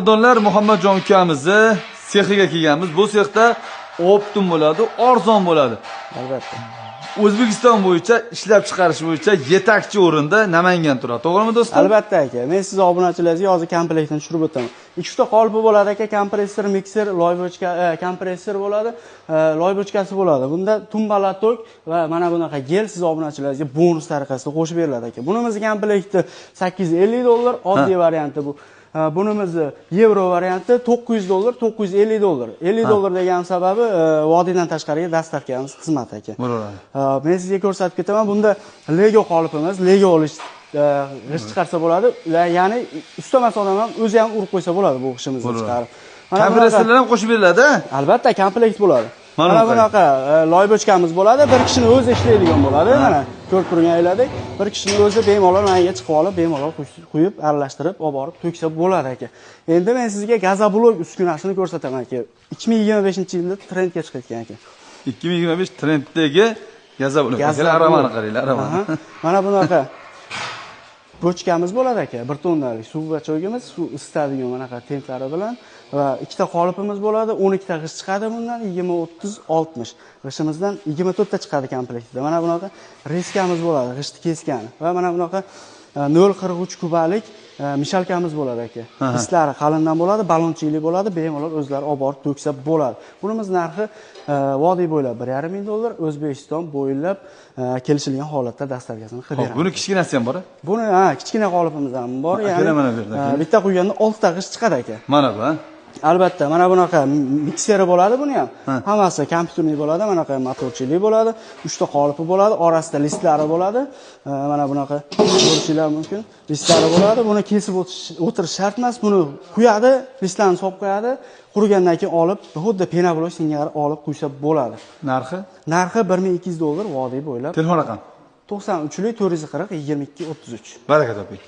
Xonadonlar Muhammadjon ukamizni sexiga kelganmiz. Bu sexda optim bo'ladi, arzon bo'ladi. Albatta. O'zbekiston bo'yicha ishlab chiqarish bo'yicha yetakchi o'rinda Namangan turadi. To'g'rimi do'stlar? Albatta aka. Men siz obunachilaringizga hozir komplektni tushirib o'taman. Ikkita qolpi bo'ladi aka, kompressor, mikser, loy bochka, kompressor bo'ladi, loy bochkasi bo'ladi. Bunda tumbalar tok va mana bunaqa gel siz obunachilaringizga bonus tariqasida qo'shib beriladi aka. Bunimizni komplekti $850, oddiy varianti bu. Bunimizni yevro varianti $900, $950. $50 degan sababi vodiydan tashqariga dastavkamiz xizmat aka. Men sizga ko'rsatib ketaman. Bunda Lego qolipimiz, Lego olish g'isht chiqarsa bo'ladi. Ya'ni ustamas odam ham o'zi ham urib qo'ysa bo'ladi bu g'ishtimizni chiqarib. Kompressorlar ham qo'shib beriladi. Albatta, komplekt bo'ladi. Mana bunaqa loy bochkamiz bo'ladi. Bir kishini o'zi ishlaydigan bo'ladi. Mana ko'rib turganinglardek, bir kishini o'zi bemalol manga chiqib olib, bemalol quyib, aralashtirib, olib borib to'ksa bo'ladi aka. Endi men sizga gazoblok uskunasini ko'rsataman aka. 2025-yilda trendga chiqayotgan aka. 2025 trenddagi gazoblok. Aravani qaranglar, aravani. Mana bunaqa bochkamiz bo'ladi aka. 1 tonnalik suv bachogimiz, suv isitadigan bunaqa templari bilan va ikkita qolipimiz bo'ladi. 12 ta g'isht chiqadi bundan 20, 30, 60. G'ishtimizdan 24 ta chiqadi komplektida. Mana bunaqa reskamiz bo'ladi, g'ishtni kesgani. Va mana bunaqa 0,43 kubalik mishalkamiz bo'ladi aka. Ishlari qalindan bo'ladi, balonchilik bo'ladi, bemalol o'zlari olib borib to'ksa bo'ladi. Bunimiz narxi vodiy bo'ylab $1,500, O'zbekiston bo'ylab kelishilgan holatda dastavkasini qilib beramiz. Buni kichkinasi ham bor? Buni kichkina qolipimiz ham bor, ya'ni bitta quyganda 6 ta g'isht chiqadi aka. Mana bu, ha? Albatta, mana bunaqa mikseri bo'ladi buni ham. Hammasi kompyuterli bo'ladi, mana bunaqa motorchilik bo'ladi, 3 ta qolipi bo'ladi, orasida listlari bo'ladi. Mana bunaqa ko'rishingiz mumkin. Listlari bo'ladi. Buni kesib o'tirish shart emas. Buni quyadi, listlarni solib qo'yadi. Qurigandan keyin olib, xuddi pena bo'lish singari olib quysa bo'ladi. Narxi? Narxi $1,200 vodiy bo'ylab. Telefon raqam? 93 440 22 33. Baraka toping.